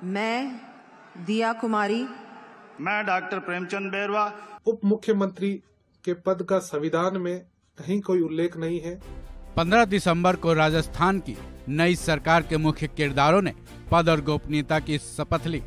मैं दिया कुमारी, मैं डॉक्टर प्रेमचंद बैरवा, उप मुख्यमंत्री के पद का संविधान में कहीं कोई उल्लेख नहीं है। 15 दिसंबर को राजस्थान की नई सरकार के मुख्य किरदारों ने पद और गोपनीयता की शपथ ली,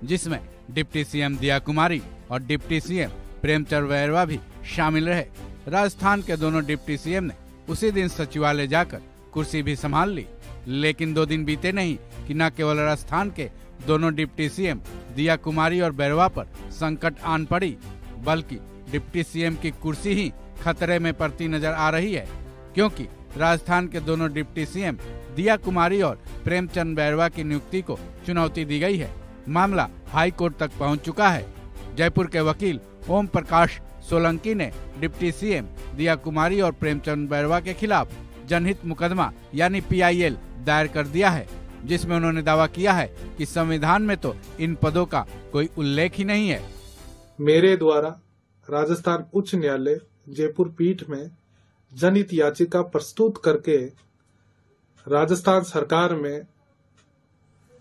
जिसमें डिप्टी सीएम दिया कुमारी और डिप्टी सीएम प्रेमचंद बैरवा भी शामिल रहे। राजस्थान के दोनों डिप्टी सीएम ने उसी दिन सचिवालय जाकर कुर्सी भी संभाल ली, लेकिन 2 दिन बीते नहीं कि न केवल राजस्थान के दोनों डिप्टी सीएम दिया कुमारी और बैरवा पर संकट आन पड़ी, बल्कि डिप्टी सीएम की कुर्सी ही खतरे में पड़ती नजर आ रही है, क्योंकि राजस्थान के दोनों डिप्टी सीएम दिया कुमारी और प्रेमचंद बैरवा की नियुक्ति को चुनौती दी गई है। मामला हाई कोर्ट तक पहुंच चुका है। जयपुर के वकील ओम प्रकाश सोलंकी ने डिप्टी सीएम दिया कुमारी और प्रेमचंद बैरवा के खिलाफ जनहित मुकदमा यानी PIL दायर कर दिया है, जिसमें उन्होंने दावा किया है कि संविधान में तो इन पदों का कोई उल्लेख ही नहीं है। मेरे द्वारा राजस्थान उच्च न्यायालय जयपुर पीठ में जनहित याचिका प्रस्तुत करके राजस्थान सरकार में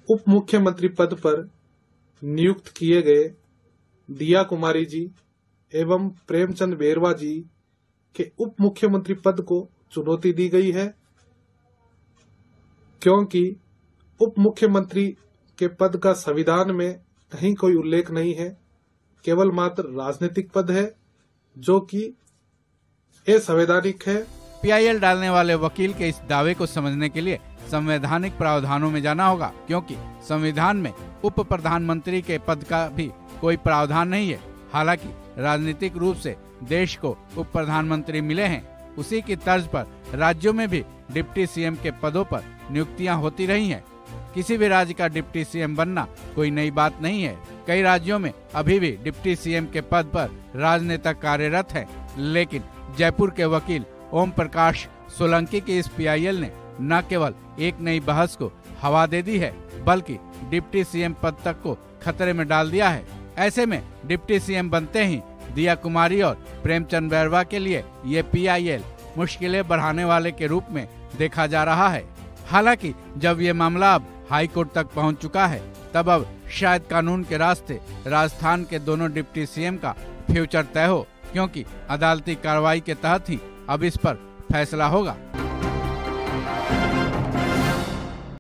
उप मुख्यमंत्री पद पर नियुक्त किए गए दिया कुमारी जी एवं प्रेमचंद बैरवा जी के उप मुख्यमंत्री पद को चुनौती दी गई है, क्योंकि उप मुख्यमंत्री के पद का संविधान में कहीं कोई उल्लेख नहीं है। केवल मात्र राजनीतिक पद है जो कि असंवैधानिक है। PIL डालने वाले वकील के इस दावे को समझने के लिए संवैधानिक प्रावधानों में जाना होगा, क्योंकि संविधान में उप प्रधानमंत्री के पद का भी कोई प्रावधान नहीं है। हालांकि राजनीतिक रूप से देश को उप प्रधानमंत्री मिले हैं, उसी की तर्ज पर राज्यों में भी डिप्टी सीएम के पदों पर नियुक्तियां होती रही हैं। किसी भी राज्य का डिप्टी सीएम बनना कोई नई बात नहीं है। कई राज्यों में अभी भी डिप्टी सीएम के पद पर राजनेता कार्यरत हैं, लेकिन जयपुर के वकील ओम प्रकाश सोलंकी की इस PIL ने न केवल एक नई बहस को हवा दे दी है, बल्कि डिप्टी सीएम पद तक को खतरे में डाल दिया है। ऐसे में डिप्टी सीएम बनते ही दिया कुमारी और प्रेमचंद बैरवा के लिए ये PIL मुश्किलें बढ़ाने वाले के रूप में देखा जा रहा है। हालांकि जब ये मामला अब हाई कोर्ट तक पहुंच चुका है, तब अब शायद कानून के रास्ते राजस्थान के दोनों डिप्टी सीएम का फ्यूचर तय हो, क्योंकि अदालती कार्रवाई के तहत ही अब इस पर फैसला होगा।